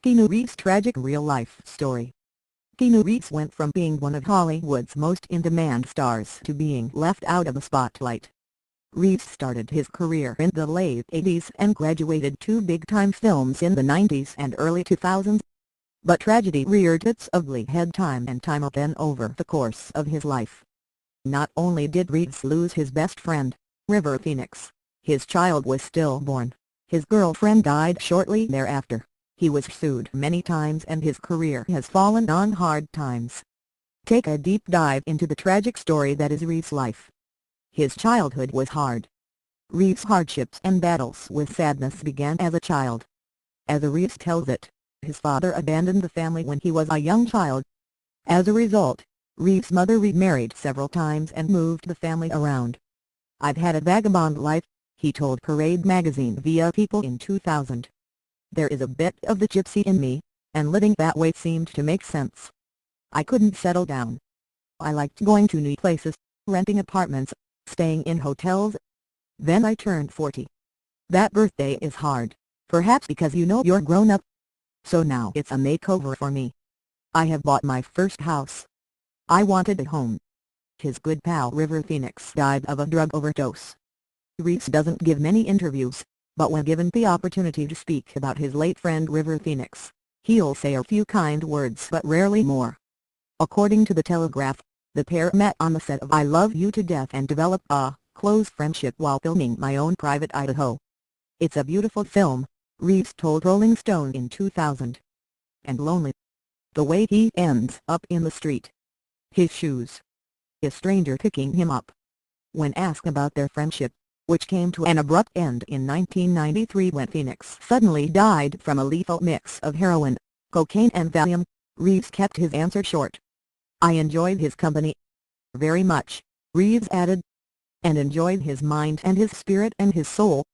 Keanu Reeves' tragic real-life story. Keanu Reeves went from being one of Hollywood's most in-demand stars to being left out of the spotlight. Reeves started his career in the late 80s and graduated two big-time films in the 90s and early 2000s. But tragedy reared its ugly head time and time again over the course of his life. Not only did Reeves lose his best friend, River Phoenix, his child was stillborn, his girlfriend died shortly thereafter. He was sued many times and his career has fallen on hard times. Take a deep dive into the tragic story that is Reeves' life. His childhood was hard. Reeves' hardships and battles with sadness began as a child. As Reeves tells it, his father abandoned the family when he was a young child. As a result, Reeves' mother remarried several times and moved the family around. "I've had a vagabond life," he told Parade magazine via People in 2000. "There is a bit of the gypsy in me, and living that way seemed to make sense. I couldn't settle down. I liked going to new places, renting apartments, staying in hotels. Then I turned 40. That birthday is hard, perhaps because you know you're grown up. So now it's a makeover for me. I have bought my first house. I wanted a home." His good pal River Phoenix died of a drug overdose. Reeves doesn't give many interviews, but when given the opportunity to speak about his late friend River Phoenix, he'll say a few kind words but rarely more. According to The Telegraph, the pair met on the set of I Love You to Death and developed a close friendship while filming My Own Private Idaho. "It's a beautiful film," Reeves told Rolling Stone in 2000. "And lonely. The way he ends up in the street. His shoes. A stranger picking him up." When asked about their friendship, which came to an abrupt end in 1993 when Phoenix suddenly died from a lethal mix of heroin, cocaine and Valium, Reeves kept his answer short. "I enjoyed his company very much," Reeves added. "And enjoyed his mind and his spirit and his soul.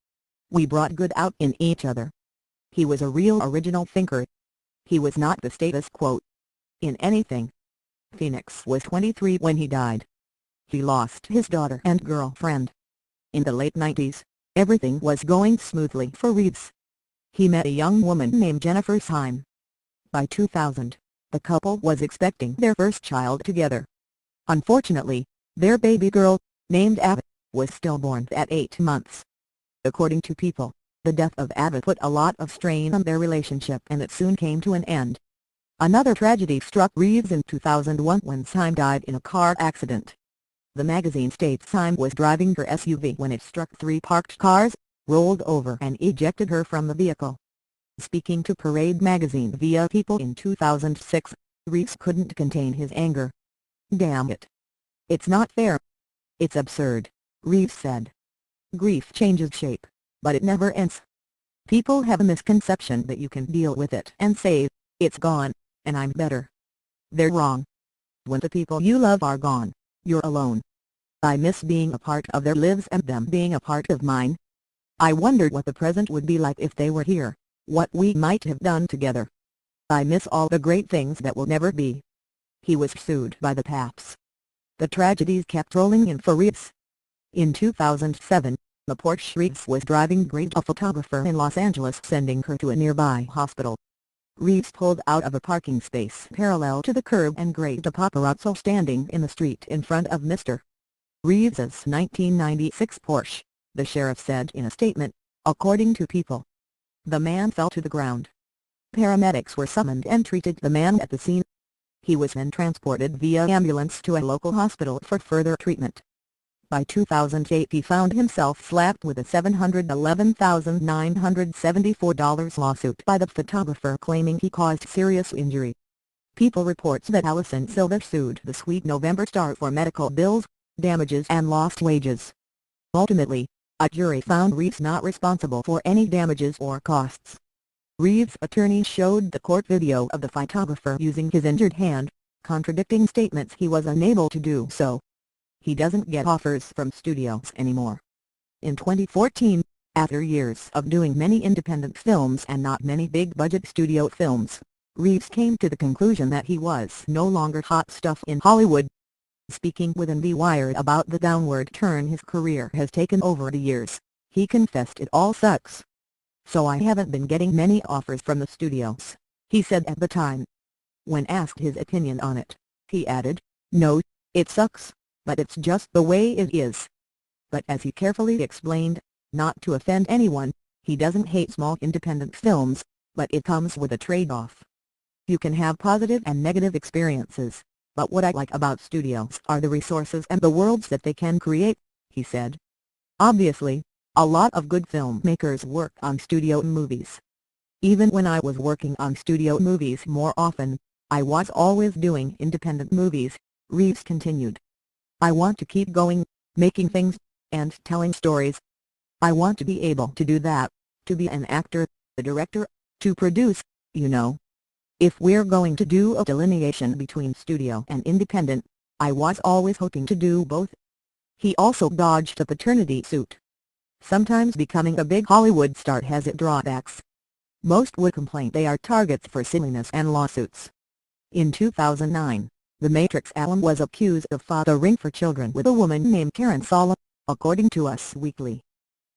We brought good out in each other. He was a real original thinker. He was not the status quo in anything." Phoenix was 23 when he died. He lost his daughter and girlfriend. In the late 90s, everything was going smoothly for Reeves. He met a young woman named Jennifer Syme. By 2000, the couple was expecting their first child together. Unfortunately, their baby girl, named Ava, was stillborn at 8 months. According to People, the death of Ava put a lot of strain on their relationship and it soon came to an end. Another tragedy struck Reeves in 2001 when Syme died in a car accident. The magazine states Syme was driving her SUV when it struck 3 parked cars, rolled over and ejected her from the vehicle. Speaking to Parade magazine via People in 2006, Reeves couldn't contain his anger. "Damn it. It's not fair. It's absurd," Reeves said. "Grief changes shape, but it never ends. People have a misconception that you can deal with it and say, 'It's gone, and I'm better.' They're wrong. When the people you love are gone, you're alone. I miss being a part of their lives and them being a part of mine. I wondered what the present would be like if they were here, what we might have done together. I miss all the great things that will never be." He was sued by the Paps. The tragedies kept rolling in for Reeves. In 2007, the Porsche Reeves was driving greeted a photographer in Los Angeles sending her to a nearby hospital. Reeves pulled out of a parking space parallel to the curb and greeted a paparazzo standing in the street in front of Mr. Reeves's 1996 Porsche, the sheriff said in a statement, according to People. The man fell to the ground. Paramedics were summoned and treated the man at the scene. He was then transported via ambulance to a local hospital for further treatment. By 2008 he found himself slapped with a $711,974 lawsuit by the photographer claiming he caused serious injury. People reports that Alison Silva sued the Sweet November star for medical bills, damages and lost wages. Ultimately, a jury found Reeves not responsible for any damages or costs. Reeves' attorney showed the court video of the photographer using his injured hand, contradicting statements he was unable to do so. He doesn't get offers from studios anymore. In 2014, after years of doing many independent films and not many big-budget studio films, Reeves came to the conclusion that he was no longer hot stuff in Hollywood. Speaking with The Wire about the downward turn his career has taken over the years, he confessed it all sucks. "So I haven't been getting many offers from the studios," he said at the time. When asked his opinion on it, he added, "No, it sucks, but it's just the way it is." But as he carefully explained, not to offend anyone, he doesn't hate small independent films, but it comes with a trade-off. "You can have positive and negative experiences, but what I like about studios are the resources and the worlds that they can create," he said. Obviously, a lot of good filmmakers work on studio movies. "Even when I was working on studio movies more often, I was always doing independent movies," Reeves continued. "I want to keep going, making things, and telling stories. I want to be able to do that, to be an actor, a director, to produce, you know. If we're going to do a delineation between studio and independent, I was always hoping to do both." He also dodged a paternity suit. "Sometimes becoming a big Hollywood star has its drawbacks. Most would complain they are targets for silliness and lawsuits." In 2009, the Matrix alum was accused of fathering for children with a woman named Karen Sala, according to Us Weekly.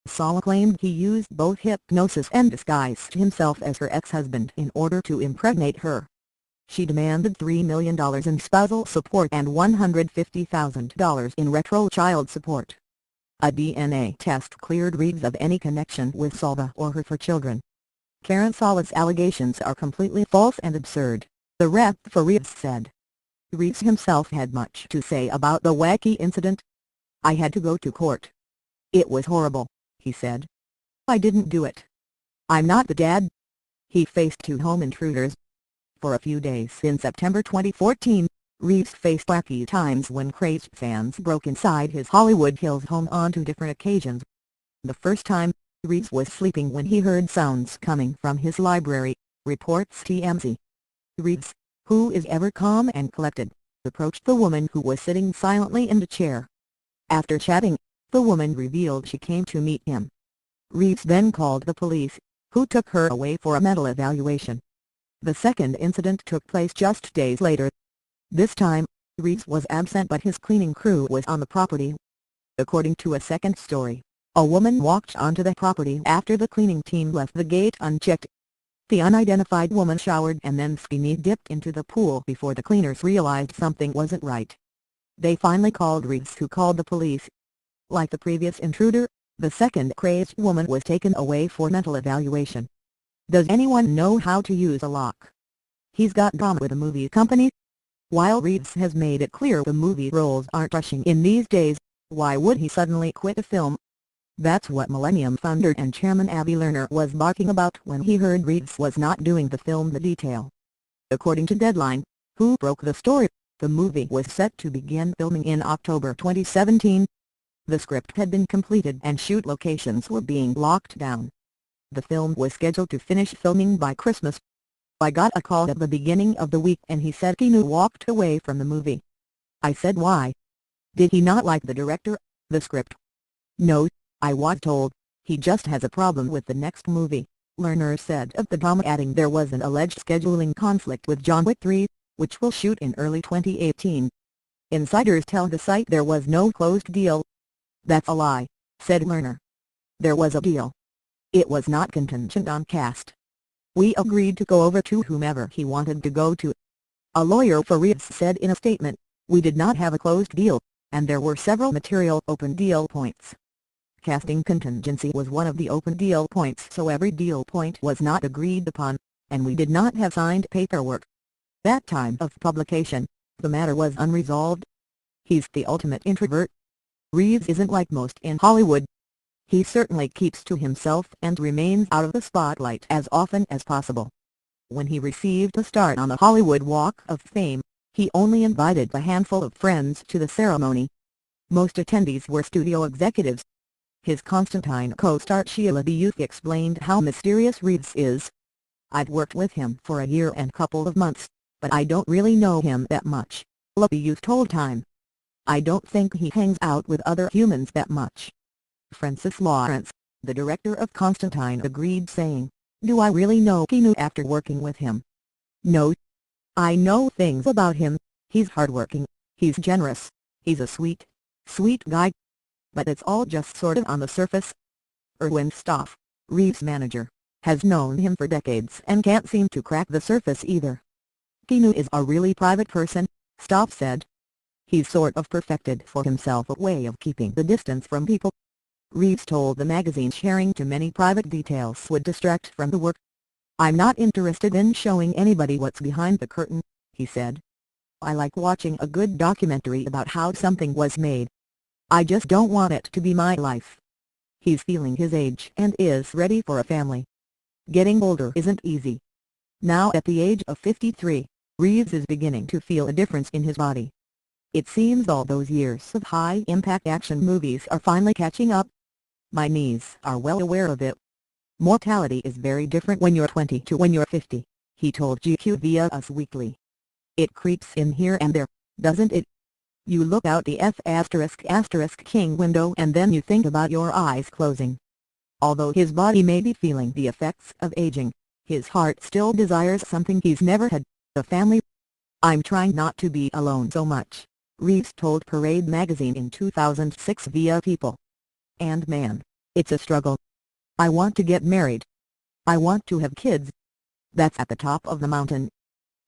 Sala claimed he used both hypnosis and disguised himself as her ex-husband in order to impregnate her. She demanded $3 million in spousal support and $150,000 in retro child support. A DNA test cleared Reeves of any connection with Salva or her four children. "Karen Sala's allegations are completely false and absurd," the rep for Reeves said. Reeves himself had much to say about the wacky incident. "I had to go to court. It was horrible," he said. "I didn't do it. I'm not the dad." He faced 2 home intruders. For a few days in September 2014, Reeves faced wacky times when crazed fans broke inside his Hollywood Hills home on 2 different occasions. The first time, Reeves was sleeping when he heard sounds coming from his library, reports TMZ. Reeves, who is ever calm and collected, approached the woman who was sitting silently in the chair. After chatting, the woman revealed she came to meet him. Reeves then called the police, who took her away for a mental evaluation. The second incident took place just days later. This time, Reeves was absent but his cleaning crew was on the property. According to a second story, a woman walked onto the property after the cleaning team left the gate unchecked. The unidentified woman showered and then skinny dipped into the pool before the cleaners realized something wasn't right. They finally called Reeves, who called the police. Like the previous intruder, the second crazed woman was taken away for mental evaluation. Does anyone know how to use a lock? He's got drama with a movie company. While Reeves has made it clear the movie roles aren't rushing in these days, why would he suddenly quit a film? That's what Millennium founder and chairman Avi Lerner was barking about when he heard Reeves was not doing the film. The detail. According to Deadline, who broke the story, the movie was set to begin filming in October 2017. The script had been completed and shoot locations were being locked down. The film was scheduled to finish filming by Christmas. "I got a call at the beginning of the week and he said Keanu walked away from the movie. I said why? Did he not like the director, the script? No, I was told, he just has a problem with the next movie," Lerner said of the drama, adding there was an alleged scheduling conflict with John Wick 3, which will shoot in early 2018. Insiders tell the site there was no closed deal. "That's a lie," said Lerner. "There was a deal. It was not contingent on cast. We agreed to go over to whomever he wanted to go to." A lawyer for Reeves said in a statement, "We did not have a closed deal, and there were several material open deal points. Casting contingency was one of the open deal points, so every deal point was not agreed upon, and we did not have signed paperwork. That time of publication, the matter was unresolved." He's the ultimate introvert. Reeves isn't like most in Hollywood. He certainly keeps to himself and remains out of the spotlight as often as possible. When he received the start on the Hollywood Walk of Fame, he only invited a handful of friends to the ceremony. Most attendees were studio executives. His Constantine co-star Sheila LaBeouf explained how mysterious Reeves is. "I've worked with him for a year and couple of months, but I don't really know him that much," LaBeouf told Time. "I don't think he hangs out with other humans that much." Francis Lawrence, the director of Constantine, agreed, saying, "Do I really know Keanu after working with him? No. I know things about him. He's hardworking, he's generous, he's a sweet guy. But it's all just sort of on the surface." Erwin Stoff, Reeves' manager, has known him for decades and can't seem to crack the surface either. Keanu is a really private person, Stoff said. He's sort of perfected for himself a way of keeping the distance from people. Reeves told the magazine sharing too many private details would distract from the work. "I'm not interested in showing anybody what's behind the curtain," he said. "I like watching a good documentary about how something was made. I just don't want it to be my life." He's feeling his age and is ready for a family. Getting older isn't easy. Now at the age of 53, Reeves is beginning to feel a difference in his body. "It seems all those years of high-impact action movies are finally catching up. My knees are well aware of it. Mortality is very different when you're 20 to when you're 50, he told GQ via Us Weekly. It creeps in here and there, doesn't it? You look out the F***ing window and then you think about your eyes closing." Although his body may be feeling the effects of aging, his heart still desires something he's never had, a family. "I'm trying not to be alone so much," Reeves told Parade magazine in 2006 via People. "And man, it's a struggle. I want to get married. I want to have kids. That's at the top of the mountain.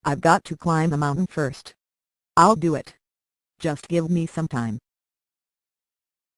I've got to climb the mountain first. I'll do it. Just give me some time."